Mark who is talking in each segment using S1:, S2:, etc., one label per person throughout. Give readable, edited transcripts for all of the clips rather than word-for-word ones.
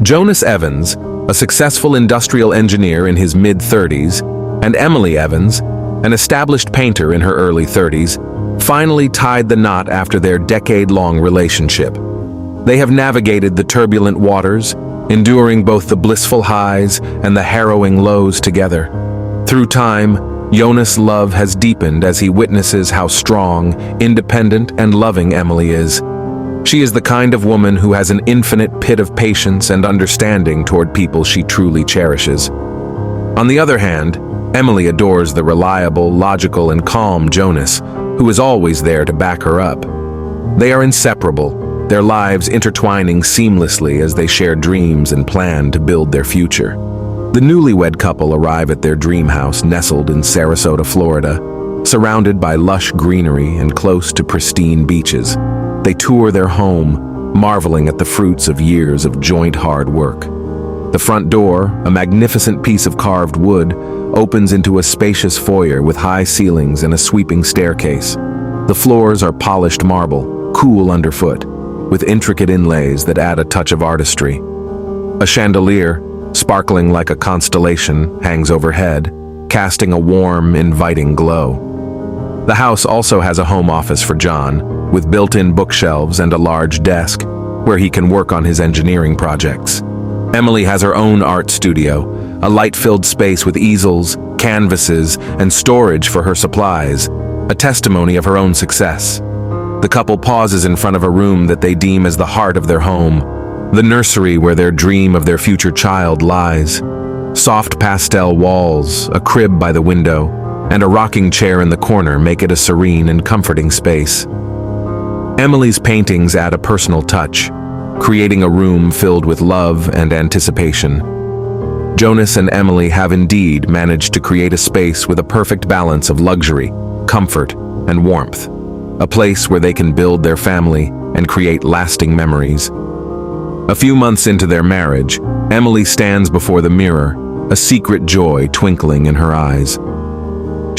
S1: Jonas Evans, a successful industrial engineer in his mid-30s, and Emily Evans, an established painter in her early 30s, finally tied the knot after their decade-long relationship. They have navigated the turbulent waters, enduring both the blissful highs and the harrowing lows together. Through time, Jonas' love has deepened as he witnesses how strong, independent, and loving Emily is. She is the kind of woman who has an infinite pit of patience and understanding toward people she truly cherishes. On the other hand, Emily adores the reliable, logical, and calm Jonas, who is always there to back her up. They are inseparable, their lives intertwining seamlessly as they share dreams and plan to build their future. The newlywed couple arrive at their dream house nestled in Sarasota, Florida, surrounded by lush greenery and close to pristine beaches. They tour their home, marveling at the fruits of years of joint hard work. The front door, a magnificent piece of carved wood, opens into a spacious foyer with high ceilings and a sweeping staircase. The floors are polished marble, cool underfoot, with intricate inlays that add a touch of artistry. A chandelier, sparkling like a constellation, hangs overhead, casting a warm, inviting glow. The house also has a home office for John, with built-in bookshelves and a large desk, where he can work on his engineering projects. Emily has her own art studio, a light-filled space with easels, canvases, and storage for her supplies, a testimony of her own success. The couple pauses in front of a room that they deem as the heart of their home, the nursery where their dream of their future child lies. Soft pastel walls, a crib by the window, and a rocking chair in the corner make it a serene and comforting space. Emily's paintings add a personal touch, creating a room filled with love and anticipation. Jonas and Emily have indeed managed to create a space with a perfect balance of luxury, comfort, and warmth. A place where they can build their family and create lasting memories. A few months into their marriage, Emily stands before the mirror, a secret joy twinkling in her eyes.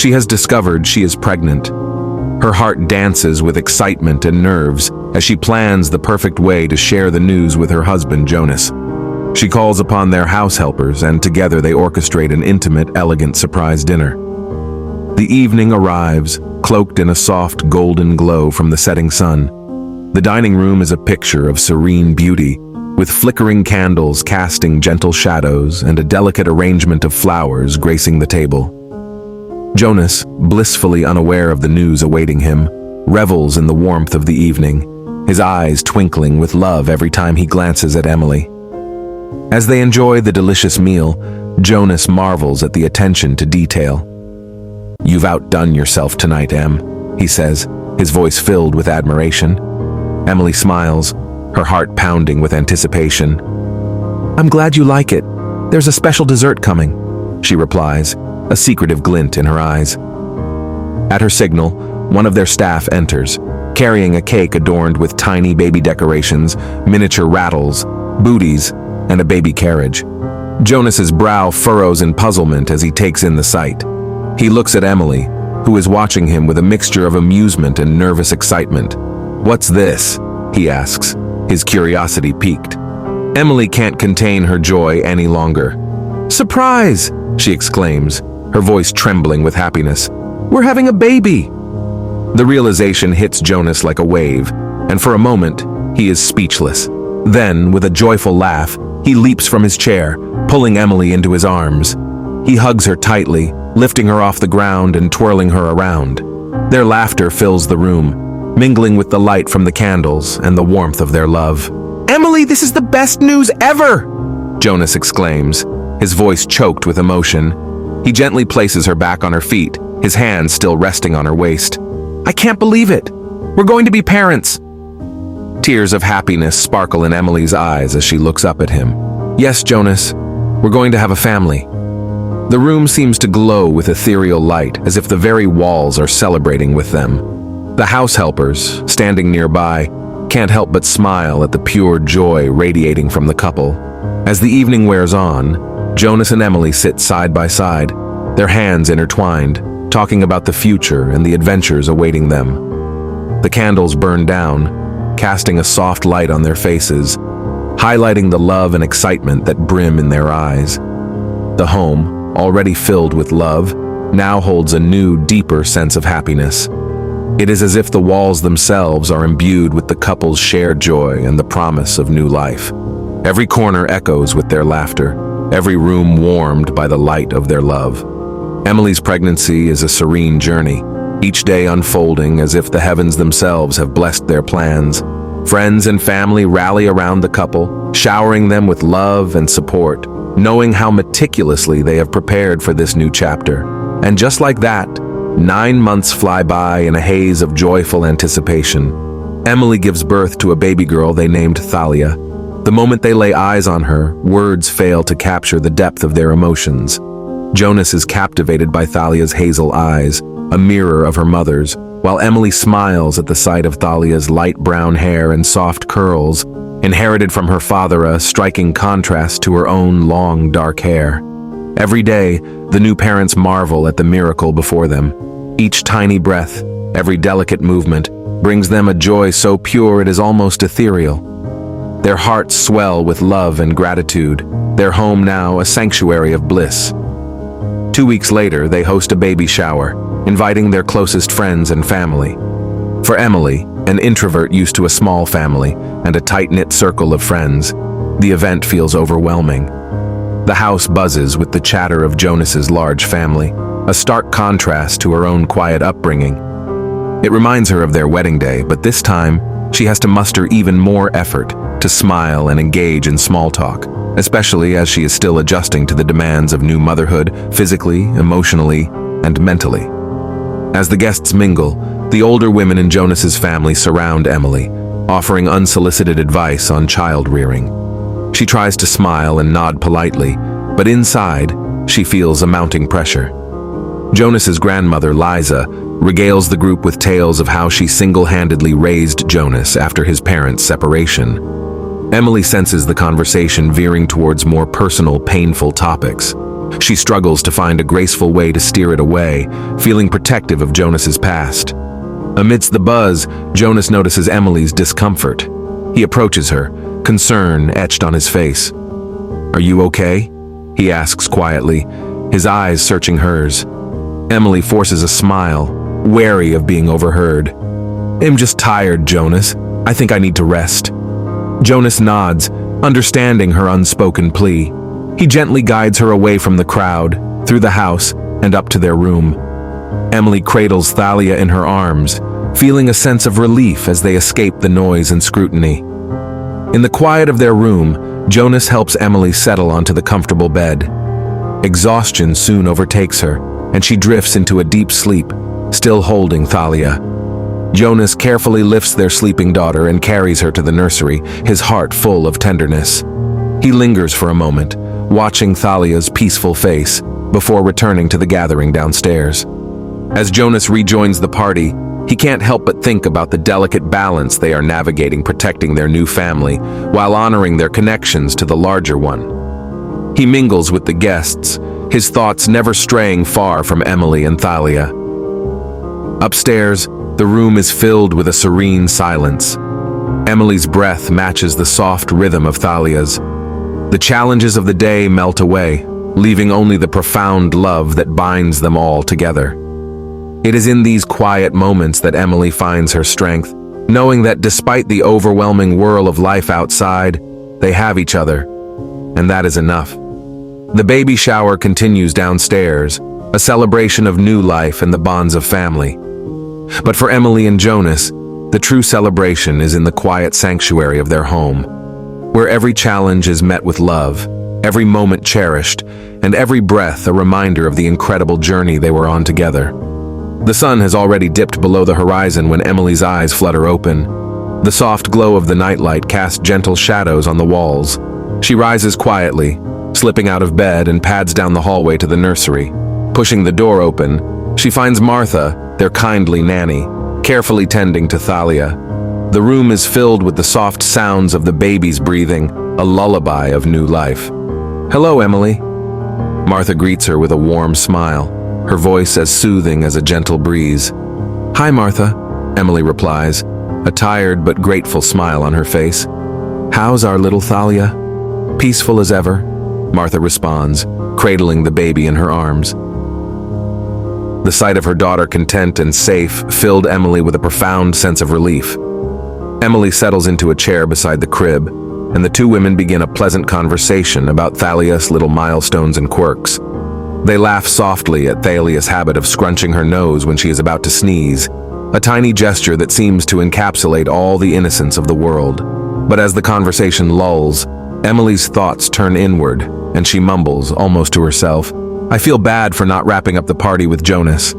S1: She has discovered she is pregnant. Her heart dances with excitement and nerves as she plans the perfect way to share the news with her husband, Jonas. She calls upon their house helpers, and together they orchestrate an intimate, elegant surprise dinner. The evening arrives, cloaked in a soft golden glow from the setting sun. The dining room is a picture of serene beauty, with flickering candles casting gentle shadows and a delicate arrangement of flowers gracing the table. Jonas, blissfully unaware of the news awaiting him, revels in the warmth of the evening, his eyes twinkling with love every time he glances at Emily. As they enjoy the delicious meal, Jonas marvels at the attention to detail. "You've outdone yourself tonight, Em," he says, his voice filled with admiration. Emily smiles, her heart pounding with anticipation. "I'm glad you like it. There's a special dessert coming," she replies, a secretive glint in her eyes. At her signal, one of their staff enters, carrying a cake adorned with tiny baby decorations, miniature rattles, booties, and a baby carriage. Jonas's brow furrows in puzzlement as he takes in the sight. He looks at Emily, who is watching him with a mixture of amusement and nervous excitement. "What's this?" he asks, his curiosity piqued. Emily can't contain her joy any longer. "Surprise!" she exclaims, her voice trembling with happiness. "We're having a baby!" The realization hits Jonas like a wave, and for a moment, he is speechless. Then, with a joyful laugh, he leaps from his chair, pulling Emily into his arms. He hugs her tightly, lifting her off the ground and twirling her around. Their laughter fills the room, mingling with the light from the candles and the warmth of their love. "Emily, this is the best news ever!" Jonas exclaims, his voice choked with emotion. He gently places her back on her feet, his hands still resting on her waist. "I can't believe it! We're going to be parents!" Tears of happiness sparkle in Emily's eyes as she looks up at him. "Yes, Jonas, we're going to have a family." The room seems to glow with ethereal light, as if the very walls are celebrating with them. The house helpers, standing nearby, can't help but smile at the pure joy radiating from the couple. As the evening wears on, Jonas and Emily sit side by side, their hands intertwined, talking about the future and the adventures awaiting them. The candles burn down, casting a soft light on their faces, highlighting the love and excitement that brim in their eyes. The home, already filled with love, now holds a new, deeper sense of happiness. It is as if the walls themselves are imbued with the couple's shared joy and the promise of new life. Every corner echoes with their laughter, every room warmed by the light of their love. Emily's pregnancy is a serene journey, each day unfolding as if the heavens themselves have blessed their plans. Friends and family rally around the couple, showering them with love and support, knowing how meticulously they have prepared for this new chapter. And just like that, 9 months fly by in a haze of joyful anticipation. Emily gives birth to a baby girl they named Thalia. The moment they lay eyes on her, words fail to capture the depth of their emotions. Jonas is captivated by Thalia's hazel eyes, a mirror of her mother's, while Emily smiles at the sight of Thalia's light brown hair and soft curls, inherited from her father, a striking contrast to her own long, dark hair. Every day, the new parents marvel at the miracle before them. Each tiny breath, every delicate movement, brings them a joy so pure it is almost ethereal. Their hearts swell with love and gratitude, their home now a sanctuary of bliss. 2 weeks later, they host a baby shower, inviting their closest friends and family. For Emily, an introvert used to a small family and a tight-knit circle of friends, the event feels overwhelming. The house buzzes with the chatter of Jonas's large family, a stark contrast to her own quiet upbringing. It reminds her of their wedding day, but this time, she has to muster even more effort to smile and engage in small talk, especially as she is still adjusting to the demands of new motherhood, physically, emotionally, and mentally. As the guests mingle, the older women in Jonas's family surround Emily, offering unsolicited advice on child rearing. She tries to smile and nod politely, but inside, she feels a mounting pressure. Jonas's grandmother, Liza, regales the group with tales of how she single-handedly raised Jonas after his parents' separation. Emily senses the conversation veering towards more personal, painful topics. She struggles to find a graceful way to steer it away, feeling protective of Jonas's past. Amidst the buzz, Jonas notices Emily's discomfort. He approaches her, concern etched on his face. "Are you okay?" he asks quietly, his eyes searching hers. Emily forces a smile, wary of being overheard. "I'm just tired, Jonas. I think I need to rest." Jonas nods, understanding her unspoken plea. He gently guides her away from the crowd, through the house, and up to their room. Emily cradles Thalia in her arms, feeling a sense of relief as they escape the noise and scrutiny. In the quiet of their room, Jonas helps Emily settle onto the comfortable bed. Exhaustion soon overtakes her, and she drifts into a deep sleep, still holding Thalia. Jonas carefully lifts their sleeping daughter and carries her to the nursery, his heart full of tenderness. He lingers for a moment, watching Thalia's peaceful face, before returning to the gathering downstairs. As Jonas rejoins the party, he can't help but think about the delicate balance they are navigating, protecting their new family, while honoring their connections to the larger one. He mingles with the guests, his thoughts never straying far from Emily and Thalia. Upstairs, the room is filled with a serene silence. Emily's breath matches the soft rhythm of Thalia's. The challenges of the day melt away, leaving only the profound love that binds them all together. It is in these quiet moments that Emily finds her strength, knowing that despite the overwhelming whirl of life outside, they have each other, and that is enough. The baby shower continues downstairs, a celebration of new life and the bonds of family. But for Emily and Jonas, the true celebration is in the quiet sanctuary of their home, where every challenge is met with love, every moment cherished, and every breath a reminder of the incredible journey they were on together. The sun has already dipped below the horizon when Emily's eyes flutter open. The soft glow of the nightlight casts gentle shadows on the walls. She rises quietly, slipping out of bed and pads down the hallway to the nursery. Pushing the door open, she finds Martha, their kindly nanny, carefully tending to Thalia. The room is filled with the soft sounds of the baby's breathing, a lullaby of new life. "Hello, Emily." Martha greets her with a warm smile, her voice as soothing as a gentle breeze. "Hi, Martha," Emily replies, a tired but grateful smile on her face. "How's our little Thalia?" "Peaceful as ever," Martha responds, cradling the baby in her arms. The sight of her daughter content and safe filled Emily with a profound sense of relief. Emily settles into a chair beside the crib, and the two women begin a pleasant conversation about Thalia's little milestones and quirks. They laugh softly at Thalia's habit of scrunching her nose when she is about to sneeze, a tiny gesture that seems to encapsulate all the innocence of the world. But as the conversation lulls, Emily's thoughts turn inward, and she mumbles, almost to herself, "I feel bad for not wrapping up the party with Jonas."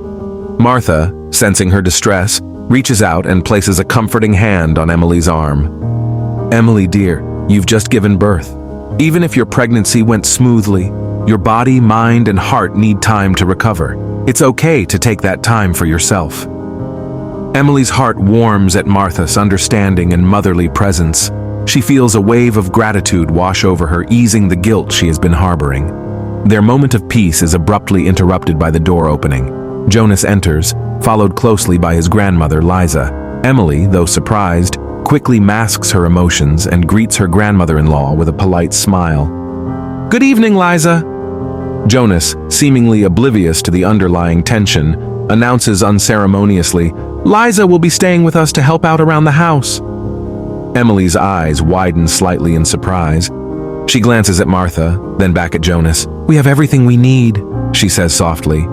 S1: Martha, sensing her distress, reaches out and places a comforting hand on Emily's arm. "Emily, dear, you've just given birth. Even if your pregnancy went smoothly, your body, mind, and heart need time to recover. It's okay to take that time for yourself." Emily's heart warms at Martha's understanding and motherly presence. She feels a wave of gratitude wash over her, easing the guilt she has been harboring. Their moment of peace is abruptly interrupted by the door opening. Jonas enters, followed closely by his grandmother, Liza. Emily, though surprised, quickly masks her emotions and greets her grandmother-in-law with a polite smile. "Good evening, Liza." Jonas, seemingly oblivious to the underlying tension, announces unceremoniously, "Liza will be staying with us to help out around the house." Emily's eyes widen slightly in surprise. She glances at Martha, then back at Jonas. "We have everything we need," she says softly.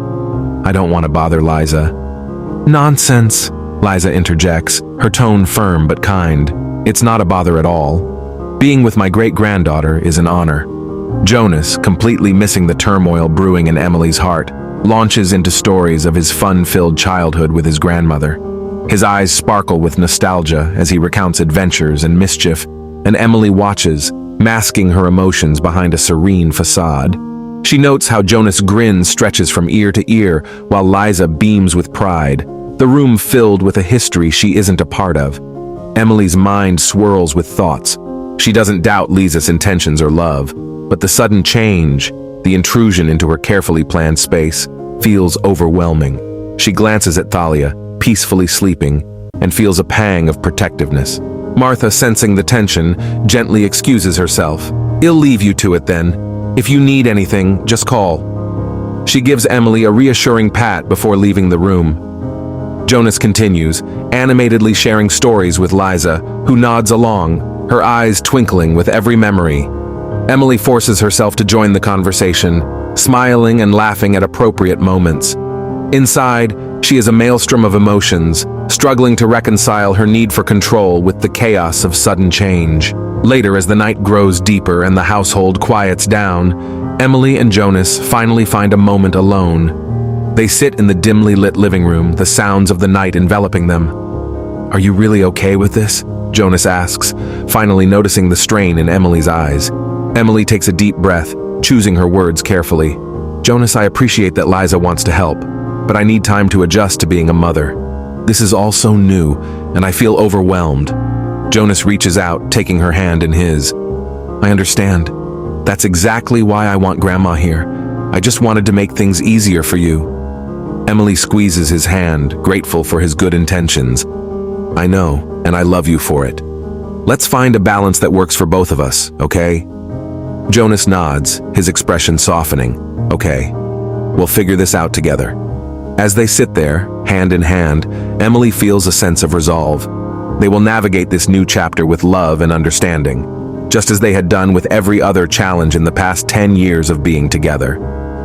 S1: "I don't want to bother Liza." "Nonsense," Liza interjects, her tone firm but kind. "It's not a bother at all. Being with my great-granddaughter is an honor." Jonas, completely missing the turmoil brewing in Emily's heart, launches into stories of his fun-filled childhood with his grandmother. His eyes sparkle with nostalgia as he recounts adventures and mischief, and Emily watches, masking her emotions behind a serene facade. She notes how Jonas' grin stretches from ear to ear while Liza beams with pride, the room filled with a history she isn't a part of. Emily's mind swirls with thoughts. She doesn't doubt Liza's intentions or love, but the sudden change, the intrusion into her carefully planned space, feels overwhelming. She glances at Thalia, peacefully sleeping, and feels a pang of protectiveness. Martha, sensing the tension, gently excuses herself. "I'll leave you to it then. If you need anything, just call." She gives Emily a reassuring pat before leaving the room. Jonas continues, animatedly sharing stories with Liza, who nods along, her eyes twinkling with every memory. Emily forces herself to join the conversation, smiling and laughing at appropriate moments. Inside, she is a maelstrom of emotions, struggling to reconcile her need for control with the chaos of sudden change. Later, as the night grows deeper and the household quiets down, Emily and Jonas finally find a moment alone. They sit in the dimly lit living room, the sounds of the night enveloping them. "Are you really okay with this?" Jonas asks, finally noticing the strain in Emily's eyes. Emily takes a deep breath, choosing her words carefully. "Jonas, I appreciate that Liza wants to help, but I need time to adjust to being a mother. This is all so new, and I feel overwhelmed." Jonas reaches out, taking her hand in his. "I understand. That's exactly why I want Grandma here. I just wanted to make things easier for you." Emily squeezes his hand, grateful for his good intentions. "I know, and I love you for it. Let's find a balance that works for both of us, okay?" Jonas nods, his expression softening. "Okay, we'll figure this out together." As they sit there, hand in hand, Emily feels a sense of resolve. They will navigate this new chapter with love and understanding, just as they had done with every other challenge in the past 10 years of being together.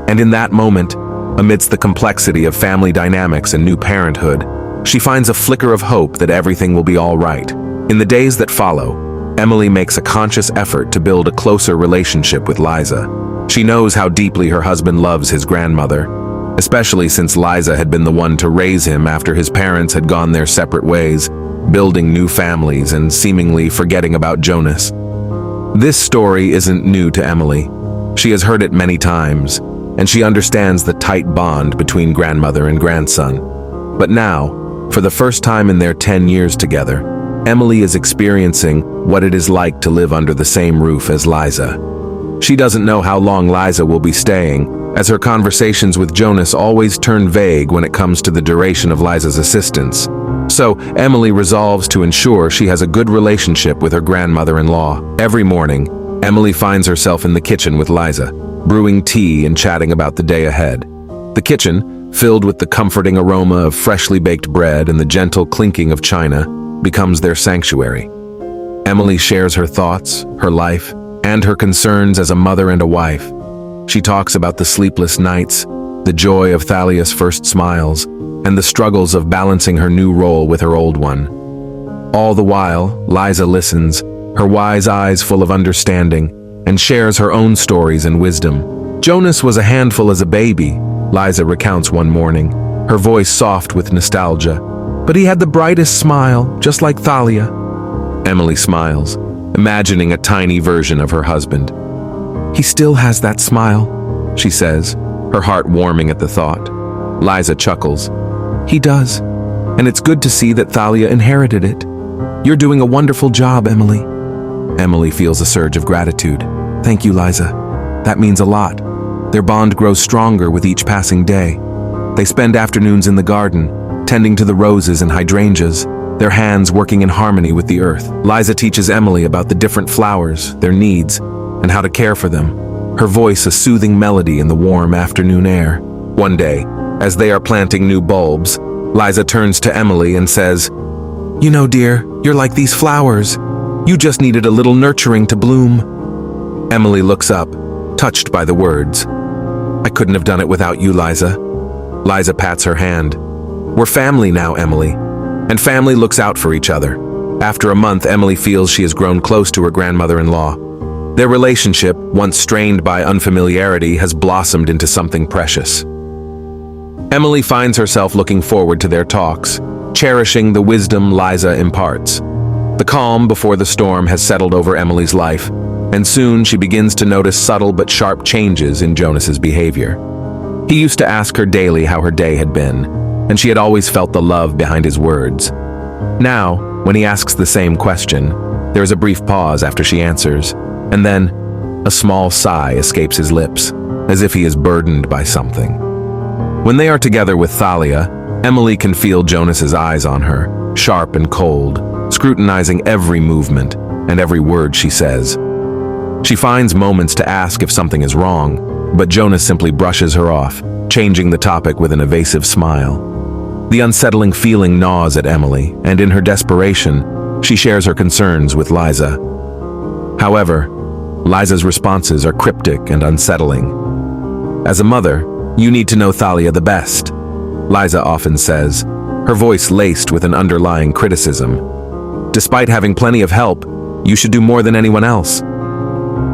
S1: And in that moment, amidst the complexity of family dynamics and new parenthood, she finds a flicker of hope that everything will be all right. In the days that follow, Emily makes a conscious effort to build a closer relationship with Liza. She knows how deeply her husband loves his grandmother, especially since Liza had been the one to raise him after his parents had gone their separate ways, building new families and seemingly forgetting about Jonas. This story isn't new to Emily. She has heard it many times, and she understands the tight bond between grandmother and grandson. But now, for the first time in their 10 years together, Emily is experiencing what it is like to live under the same roof as Liza. She doesn't know how long Liza will be staying, as her conversations with Jonas always turn vague when it comes to the duration of Liza's assistance. So, Emily resolves to ensure she has a good relationship with her grandmother-in-law. Every morning, Emily finds herself in the kitchen with Liza, brewing tea and chatting about the day ahead. The kitchen, filled with the comforting aroma of freshly baked bread and the gentle clinking of china, becomes their sanctuary. Emily shares her thoughts, her life, and her concerns as a mother and a wife. She talks about the sleepless nights, the joy of Thalia's first smiles, and the struggles of balancing her new role with her old one. All the while, Liza listens, her wise eyes full of understanding, and shares her own stories and wisdom. Jonas was a handful as a baby, Liza recounts one morning, her voice soft with nostalgia. But he had the brightest smile, just like Thalia. Emily smiles, imagining a tiny version of her husband. He still has that smile, she says, her heart warming at the thought. Liza chuckles. He does, and it's good to see that Thalia inherited it. You're doing a wonderful job, Emily. Emily feels a surge of gratitude. Thank you, Liza. That means a lot. Their bond grows stronger with each passing day. They spend afternoons in the garden, tending to the roses and hydrangeas, their hands working in harmony with the earth. Liza teaches Emily about the different flowers, their needs, and how to care for them, her voice a soothing melody in the warm afternoon air. One day, as they are planting new bulbs, Liza turns to Emily and says, "You know, dear, you're like these flowers. You just needed a little nurturing to bloom." Emily looks up, touched by the words. "I couldn't have done it without you, Liza." Liza pats her hand. "We're family now, Emily." And family looks out for each other. After a month, Emily feels she has grown close to her grandmother-in-law. Their relationship, once strained by unfamiliarity, has blossomed into something precious. Emily finds herself looking forward to their talks, cherishing the wisdom Liza imparts. The calm before the storm has settled over Emily's life, and soon she begins to notice subtle but sharp changes in Jonas's behavior. He used to ask her daily how her day had been, and she had always felt the love behind his words. Now, when he asks the same question, there is a brief pause after she answers, and then a small sigh escapes his lips, as if he is burdened by something. When they are together with Thalia, Emily can feel Jonas's eyes on her, sharp and cold, scrutinizing every movement and every word she says. She finds moments to ask if something is wrong, but Jonas simply brushes her off, changing the topic with an evasive smile. The unsettling feeling gnaws at Emily, and in her desperation, she shares her concerns with Liza. However, Liza's responses are cryptic and unsettling. "As a mother, you need to know Thalia the best," Liza often says, her voice laced with an underlying criticism. "Despite having plenty of help, you should do more than anyone else."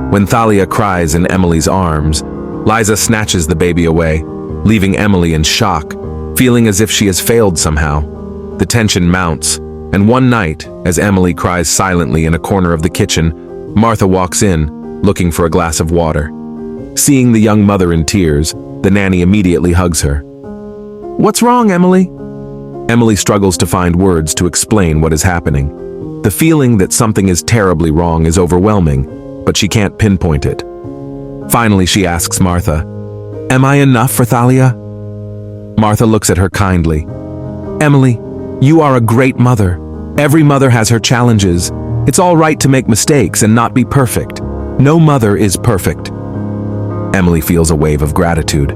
S1: When Thalia cries in Emily's arms, Liza snatches the baby away, leaving Emily in shock, feeling as if she has failed somehow. The tension mounts, and one night, as Emily cries silently in a corner of the kitchen, Martha walks in, looking for a glass of water. Seeing the young mother in tears, the nanny immediately hugs her. "What's wrong, Emily?" Emily struggles to find words to explain what is happening. The feeling that something is terribly wrong is overwhelming, but she can't pinpoint it. Finally, she asks Martha, "Am I enough for Thalia?" Martha looks at her kindly. "Emily, you are a great mother. Every mother has her challenges. It's all right to make mistakes and not be perfect. No mother is perfect." Emily feels a wave of gratitude.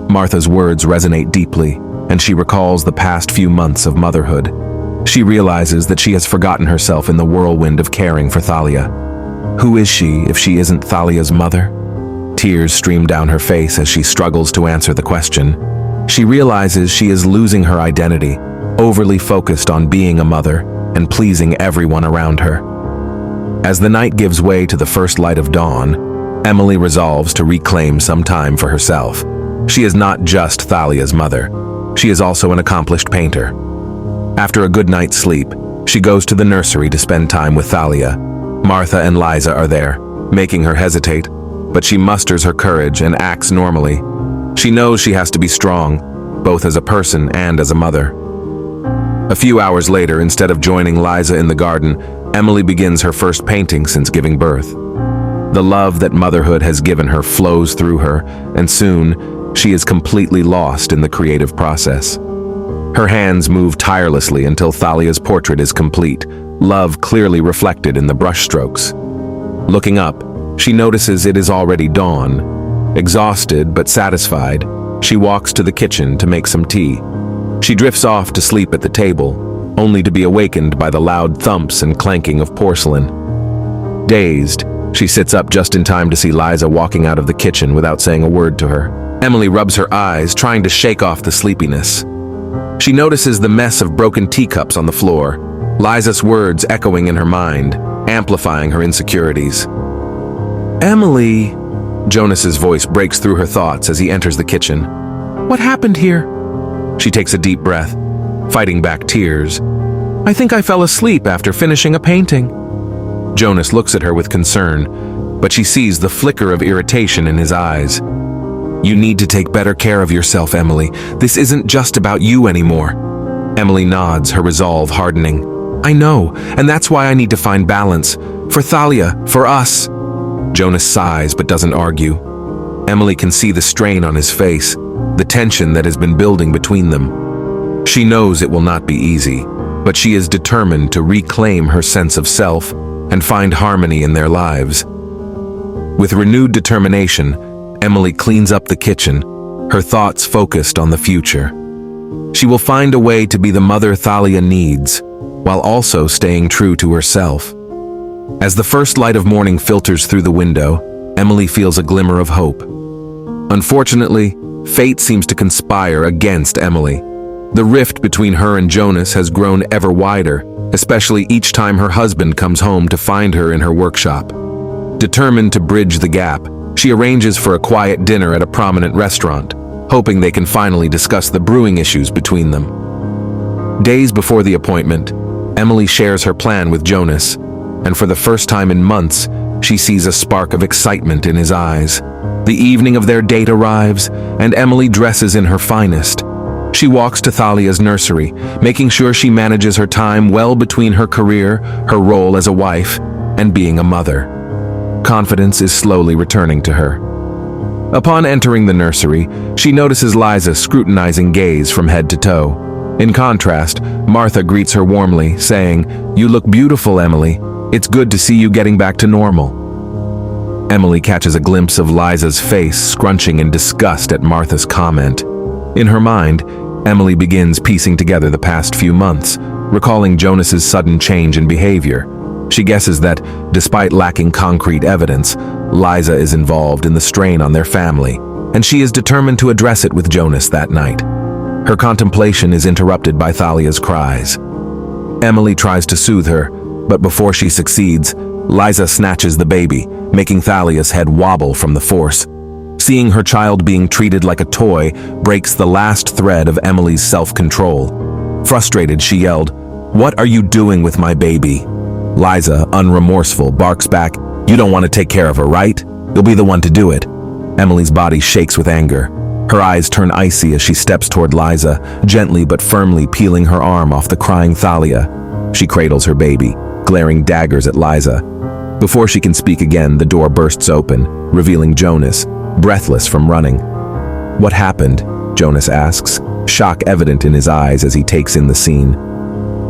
S1: Martha's words resonate deeply, and she recalls the past few months of motherhood. She realizes that she has forgotten herself in the whirlwind of caring for Thalia. Who is she if she isn't Thalia's mother? Tears stream down her face as she struggles to answer the question. She realizes she is losing her identity, overly focused on being a mother and pleasing everyone around her. As the night gives way to the first light of dawn, Emily resolves to reclaim some time for herself. She is not just Thalia's mother. She is also an accomplished painter. After a good night's sleep, she goes to the nursery to spend time with Thalia. Martha and Liza are there, making her hesitate, but she musters her courage and acts normally. She knows she has to be strong, both as a person and as a mother. A few hours later, instead of joining Liza in the garden, Emily begins her first painting since giving birth. The love that motherhood has given her flows through her, and soon, she is completely lost in the creative process. Her hands move tirelessly until Thalia's portrait is complete, love clearly reflected in the brushstrokes. Looking up, she notices it is already dawn. Exhausted but satisfied, she walks to the kitchen to make some tea. She drifts off to sleep at the table, only to be awakened by the loud thumps and clanking of porcelain. Dazed, she sits up just in time to see Liza walking out of the kitchen without saying a word to her. Emily rubs her eyes, trying to shake off the sleepiness. She notices the mess of broken teacups on the floor, Liza's words echoing in her mind, amplifying her insecurities. "Emily," Jonas's voice breaks through her thoughts as he enters the kitchen. "What happened here?" She takes a deep breath, fighting back tears. "I think I fell asleep after finishing a painting." Jonas looks at her with concern, but she sees the flicker of irritation in his eyes. "You need to take better care of yourself, Emily. This isn't just about you anymore." Emily nods, her resolve hardening. "I know, and that's why I need to find balance. For Thalia, for us." Jonas sighs but doesn't argue. Emily can see the strain on his face, the tension that has been building between them. She knows it will not be easy, but she is determined to reclaim her sense of self and find harmony in their lives. With renewed determination, Emily cleans up the kitchen, her thoughts focused on the future. She will find a way to be the mother Thalia needs, while also staying true to herself. As the first light of morning filters through the window, Emily feels a glimmer of hope. Unfortunately, fate seems to conspire against Emily. The rift between her and Jonas has grown ever wider, especially each time her husband comes home to find her in her workshop. Determined to bridge the gap, she arranges for a quiet dinner at a prominent restaurant, hoping they can finally discuss the brewing issues between them. Days before the appointment, Emily shares her plan with Jonas, and for the first time in months, she sees a spark of excitement in his eyes. The evening of their date arrives, and Emily dresses in her finest. She walks to Thalia's nursery, making sure she manages her time well between her career, her role as a wife, and being a mother. Confidence is slowly returning to her. Upon entering the nursery, she notices Liza's scrutinizing gaze from head to toe. In contrast, Martha greets her warmly, saying, "You look beautiful, Emily. It's good to see you getting back to normal." Emily catches a glimpse of Liza's face scrunching in disgust at Martha's comment. In her mind, Emily begins piecing together the past few months, recalling Jonas's sudden change in behavior. She guesses that, despite lacking concrete evidence, Liza is involved in the strain on their family, and she is determined to address it with Jonas that night. Her contemplation is interrupted by Thalia's cries. Emily tries to soothe her, but before she succeeds, Liza snatches the baby, making Thalia's head wobble from the force. Seeing her child being treated like a toy breaks the last thread of Emily's self-control. Frustrated, she yelled, "What are you doing with my baby?" Liza, unremorseful, barks back, "You don't want to take care of her, right? You'll be the one to do it." Emily's body shakes with anger. Her eyes turn icy as she steps toward Liza, gently but firmly peeling her arm off the crying Thalia. She cradles her baby, glaring daggers at Liza. Before she can speak again, the door bursts open, revealing Jonas, breathless from running. "What happened?" Jonas asks, shock evident in his eyes as he takes in the scene.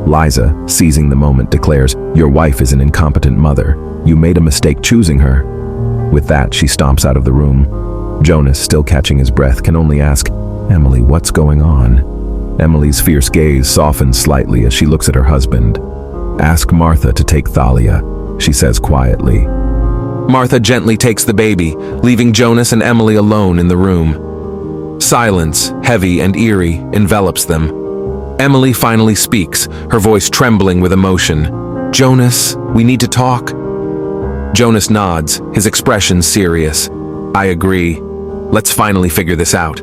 S1: Liza, seizing the moment, declares, "Your wife is an incompetent mother. You made a mistake choosing her." With that, she stomps out of the room. Jonas, still catching his breath, can only ask, "Emily, what's going on?" Emily's fierce gaze softens slightly as she looks at her husband. "Ask Martha to take Thalia," she says quietly. Martha gently takes the baby, leaving Jonas and Emily alone in the room. Silence, heavy and eerie, envelops them. Emily finally speaks, her voice trembling with emotion. "Jonas, we need to talk." Jonas nods, his expression serious. "I agree. Let's finally figure this out."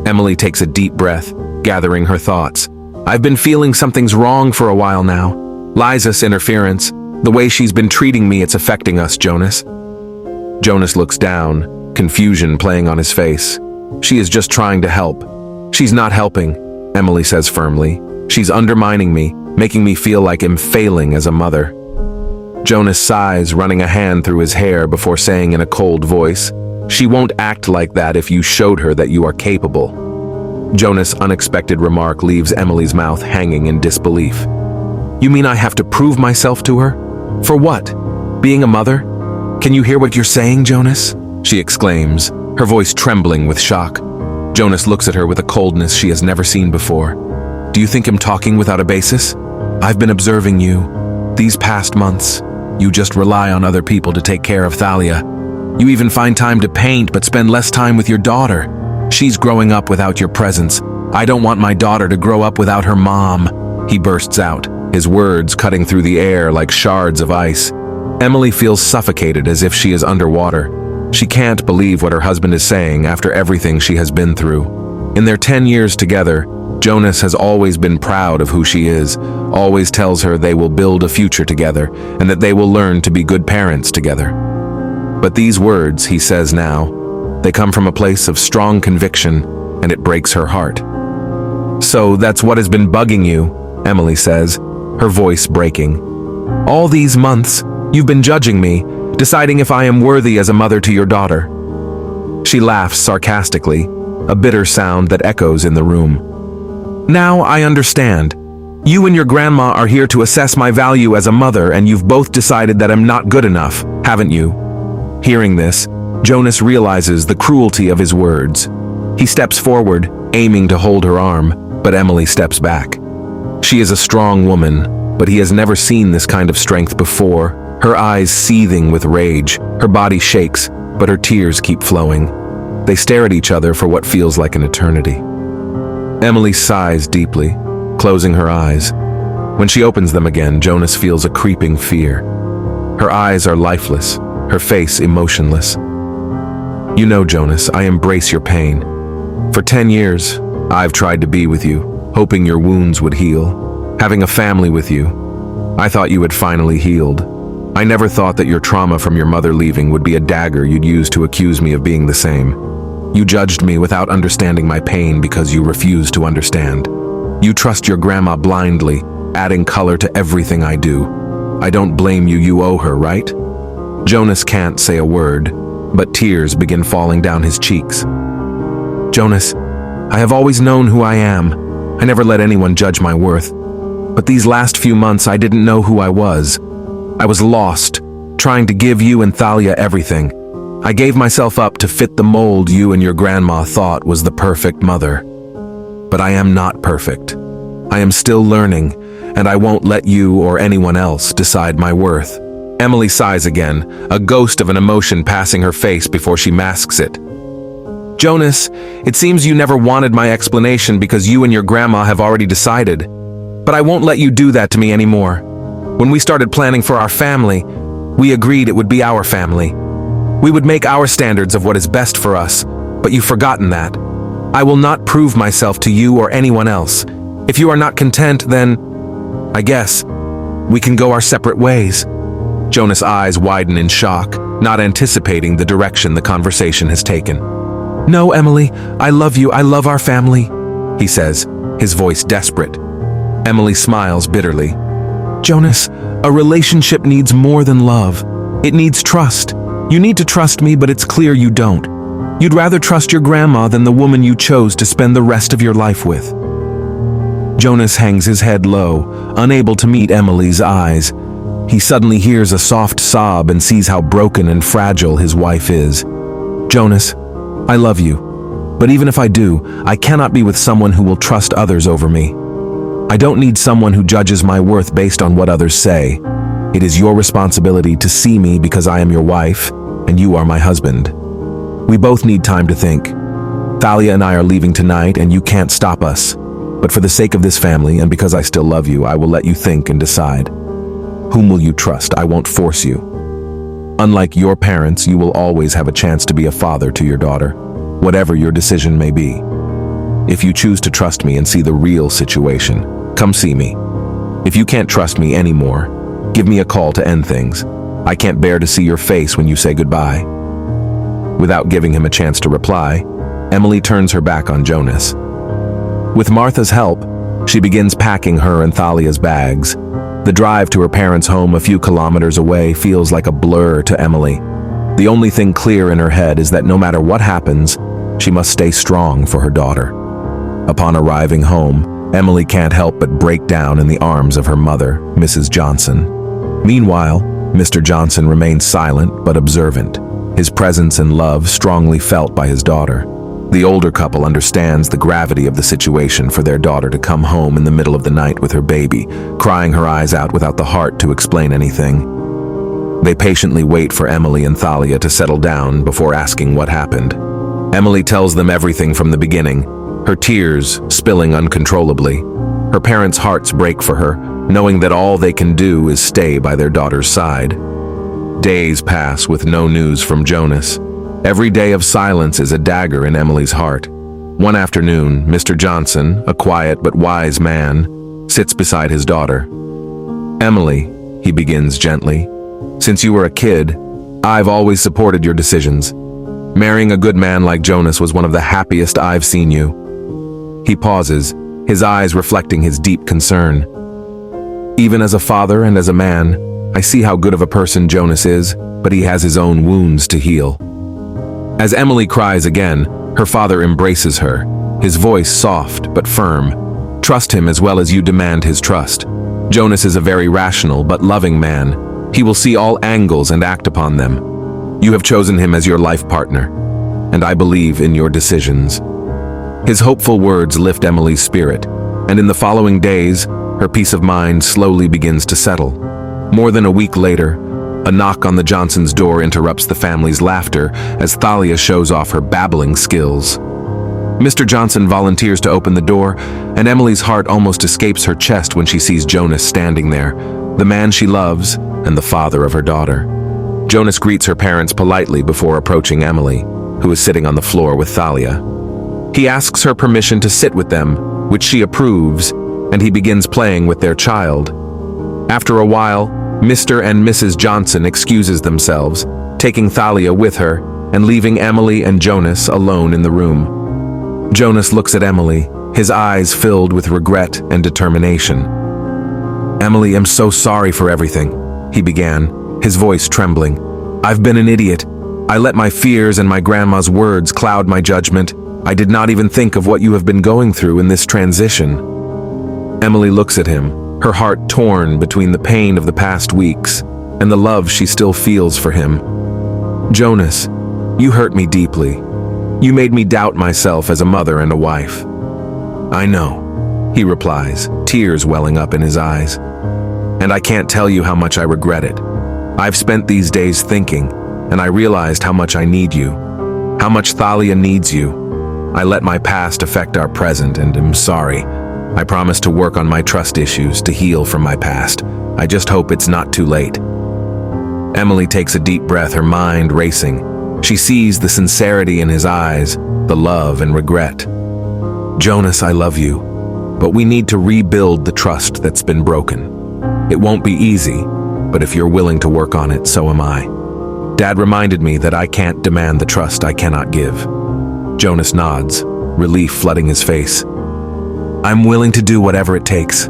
S1: Emily takes a deep breath, gathering her thoughts. "I've been feeling something's wrong for a while now. Liza's interference, the way she's been treating me, it's affecting us, Jonas." Jonas looks down, confusion playing on his face. "She is just trying to help." "She's not helping," Emily says firmly. "She's undermining me, making me feel like I'm failing as a mother." Jonas sighs, running a hand through his hair before saying in a cold voice, "She won't act like that if you showed her that you are capable." Jonas' unexpected remark leaves Emily's mouth hanging in disbelief. You mean I have to prove myself to her? For what? Being a mother? Can you hear what you're saying, Jonas? She exclaims, her voice trembling with shock. Jonas looks at her with a coldness she has never seen before. Do you think I'm talking without a basis? I've been observing you. These past months, you just rely on other people to take care of Thalia. You even find time to paint but spend less time with your daughter. She's growing up without your presence. I don't want my daughter to grow up without her mom. He bursts out, his words cutting through the air like shards of ice. Emily feels suffocated as if she is underwater. She can't believe what her husband is saying after everything she has been through. In their 10 years together, Jonas has always been proud of who she is, always tells her they will build a future together and that they will learn to be good parents together. But these words, he says now, they come from a place of strong conviction, and it breaks her heart. So that's what has been bugging you, Emily says, her voice breaking. All these months, you've been judging me, deciding if I am worthy as a mother to your daughter. She laughs sarcastically, a bitter sound that echoes in the room. Now I understand. You and your grandma are here to assess my value as a mother, and you've both decided that I'm not good enough, haven't you? Hearing this, Jonas realizes the cruelty of his words. He steps forward, aiming to hold her arm, but Emily steps back. She is a strong woman, but he has never seen this kind of strength before, her eyes seething with rage, her body shakes, but her tears keep flowing. They stare at each other for what feels like an eternity. Emily sighs deeply, closing her eyes. When she opens them again, Jonas feels a creeping fear. Her eyes are lifeless, her face emotionless. You know, Jonas, I embrace your pain. For 10 years, I've tried to be with you, hoping your wounds would heal, having a family with you. I thought you had finally healed. I never thought that your trauma from your mother leaving would be a dagger you'd use to accuse me of being the same. You judged me without understanding my pain because you refused to understand. You trust your grandma blindly, adding color to everything I do. I don't blame you, you owe her, right? Jonas can't say a word, but tears begin falling down his cheeks. Jonas, I have always known who I am. I never let anyone judge my worth. But these last few months I didn't know who I was. I was lost, trying to give you and Thalia everything. I gave myself up to fit the mold you and your grandma thought was the perfect mother. But I am not perfect. I am still learning, and I won't let you or anyone else decide my worth. Emily sighs again, a ghost of an emotion passing her face before she masks it. Jonas, it seems you never wanted my explanation because you and your grandma have already decided. But I won't let you do that to me anymore. When we started planning for our family, we agreed it would be our family. We would make our standards of what is best for us, but you've forgotten that. I will not prove myself to you or anyone else. If you are not content, then, I guess, we can go our separate ways. Jonas' eyes widen in shock, not anticipating the direction the conversation has taken. No, Emily, I love you, I love our family, he says, his voice desperate. Emily smiles bitterly. Jonas, a relationship needs more than love. It needs trust. You need to trust me, but it's clear you don't. You'd rather trust your grandma than the woman you chose to spend the rest of your life with. Jonas hangs his head low, unable to meet Emily's eyes. He suddenly hears a soft sob and sees how broken and fragile his wife is. Jonas, I love you, but even if I do, I cannot be with someone who will trust others over me. I don't need someone who judges my worth based on what others say. It is your responsibility to see me because I am your wife, and you are my husband. We both need time to think. Thalia and I are leaving tonight, and you can't stop us. But for the sake of this family, and because I still love you, I will let you think and decide. Whom will you trust? I won't force you. Unlike your parents, you will always have a chance to be a father to your daughter, whatever your decision may be. If you choose to trust me and see the real situation, come see me. If you can't trust me anymore, give me a call to end things. I can't bear to see your face when you say goodbye. Without giving him a chance to reply, Emily turns her back on Jonas. With Martha's help, she begins packing her and Thalia's bags. The drive to her parents' home a few kilometers away feels like a blur to Emily. The only thing clear in her head is that no matter what happens, she must stay strong for her daughter. Upon arriving home, Emily can't help but break down in the arms of her mother, Mrs. Johnson. Meanwhile, Mr. Johnson remains silent but observant, his presence and love strongly felt by his daughter. The older couple understands the gravity of the situation for their daughter to come home in the middle of the night with her baby, crying her eyes out without the heart to explain anything. They patiently wait for Emily and Thalia to settle down before asking what happened. Emily tells them everything from the beginning, her tears spilling uncontrollably. Her parents' hearts break for her, knowing that all they can do is stay by their daughter's side. Days pass with no news from Jonas. Every day of silence is a dagger in Emily's heart. One afternoon, Mr. Johnson, a quiet but wise man, sits beside his daughter. "Emily," he begins gently, "since you were a kid, I've always supported your decisions. Marrying a good man like Jonas was one of the happiest I've seen you." He pauses, his eyes reflecting his deep concern. "Even as a father and as a man, I see how good of a person Jonas is, but he has his own wounds to heal." As Emily cries again, her father embraces her, his voice soft but firm. "Trust him as well as you demand his trust. Jonas is a very rational but loving man. He will see all angles and act upon them. You have chosen him as your life partner, and I believe in your decisions." His hopeful words lift Emily's spirit, and in the following days, her peace of mind slowly begins to settle. More than a week later, a knock on the Johnsons' door interrupts the family's laughter as Thalia shows off her babbling skills. Mr. Johnson volunteers to open the door, and Emily's heart almost escapes her chest when she sees Jonas standing there, the man she loves and the father of her daughter. Jonas greets her parents politely before approaching Emily, who is sitting on the floor with Thalia. He asks her permission to sit with them, which she approves, and he begins playing with their child. After a while, Mr. and Mrs. Johnson excuses themselves, taking Thalia with her and leaving Emily and Jonas alone in the room. Jonas looks at Emily, his eyes filled with regret and determination. "Emily, I'm so sorry for everything," he began, his voice trembling. "I've been an idiot. I let my fears and my grandma's words cloud my judgment. I did not even think of what you have been going through in this transition." Emily looks at him, her heart torn between the pain of the past weeks and the love she still feels for him. "Jonas, you hurt me deeply. You made me doubt myself as a mother and a wife." "I know," he replies, tears welling up in his eyes. "And I can't tell you how much I regret it. I've spent these days thinking, and I realized how much I need you, how much Thalia needs you. I let my past affect our present and am sorry. I promise to work on my trust issues to heal from my past. I just hope it's not too late." Emily takes a deep breath, her mind racing. She sees the sincerity in his eyes, the love and regret. "Jonas, I love you, but we need to rebuild the trust that's been broken. It won't be easy, but if you're willing to work on it, so am I. Dad reminded me that I can't demand the trust I cannot give." Jonas nods, relief flooding his face. "I'm willing to do whatever it takes.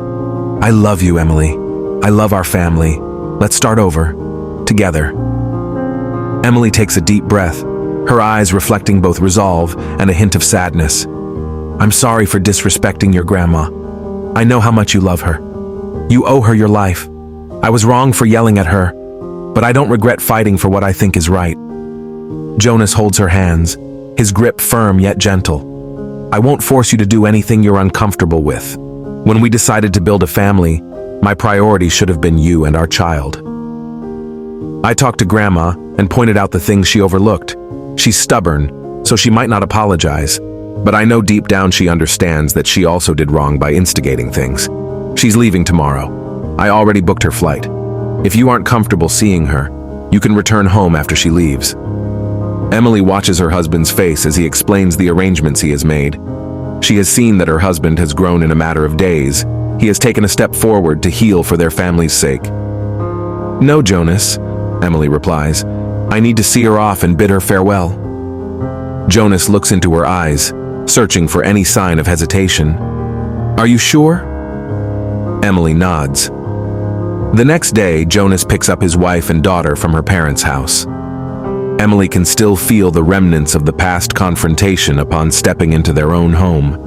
S1: I love you, Emily. I love our family. Let's start over, together." Emily takes a deep breath, her eyes reflecting both resolve and a hint of sadness. "I'm sorry for disrespecting your grandma. I know how much you love her. You owe her your life. I was wrong for yelling at her, but I don't regret fighting for what I think is right." Jonas holds her hands, his grip firm yet gentle. "I won't force you to do anything you're uncomfortable with. When we decided to build a family, my priority should have been you and our child. I talked to Grandma and pointed out the things she overlooked. She's stubborn, so she might not apologize, but I know deep down she understands that she also did wrong by instigating things. She's leaving tomorrow. I already booked her flight. If you aren't comfortable seeing her, you can return home after she leaves." Emily watches her husband's face as he explains the arrangements he has made. She has seen that her husband has grown in a matter of days. He has taken a step forward to heal for their family's sake. "No, Jonas," Emily replies. "I need to see her off and bid her farewell." Jonas looks into her eyes, searching for any sign of hesitation. "Are you sure?" Emily nods. The next day, Jonas picks up his wife and daughter from her parents' house. Emily can still feel the remnants of the past confrontation upon stepping into their own home.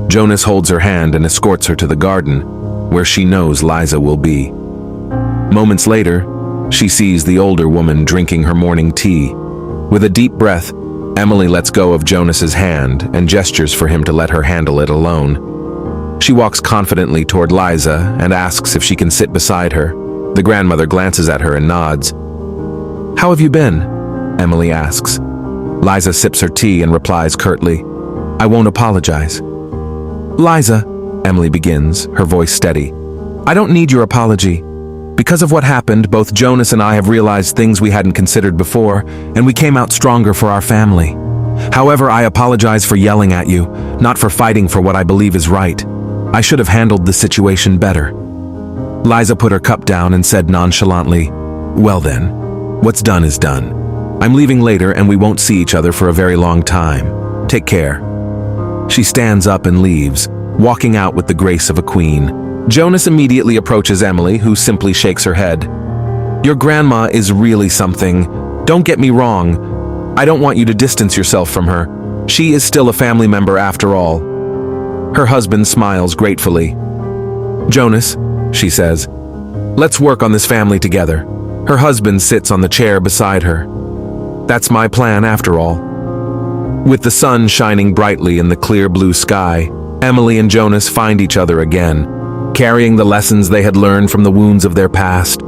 S1: Jonas holds her hand and escorts her to the garden, where she knows Liza will be. Moments later, she sees the older woman drinking her morning tea. With a deep breath, Emily lets go of Jonas's hand and gestures for him to let her handle it alone. She walks confidently toward Liza and asks if she can sit beside her. The grandmother glances at her and nods. "How have you been?" Emily asks. Liza sips her tea and replies curtly, "I won't apologize." "Liza," Emily begins, her voice steady, "I don't need your apology. Because of what happened, both Jonas and I have realized things we hadn't considered before, and we came out stronger for our family. However, I apologize for yelling at you, not for fighting for what I believe is right. I should have handled the situation better." Liza put her cup down and said nonchalantly, "Well then, what's done is done. I'm leaving later and we won't see each other for a very long time. Take care." She stands up and leaves, walking out with the grace of a queen. Jonas immediately approaches Emily, who simply shakes her head. "Your grandma is really something. Don't get me wrong. I don't want you to distance yourself from her. She is still a family member after all." Her husband smiles gratefully. "Jonas," she says, "let's work on this family together." Her husband sits on the chair beside her. "That's my plan after all." With the sun shining brightly in the clear blue sky, Emily and Jonas find each other again, carrying the lessons they had learned from the wounds of their past.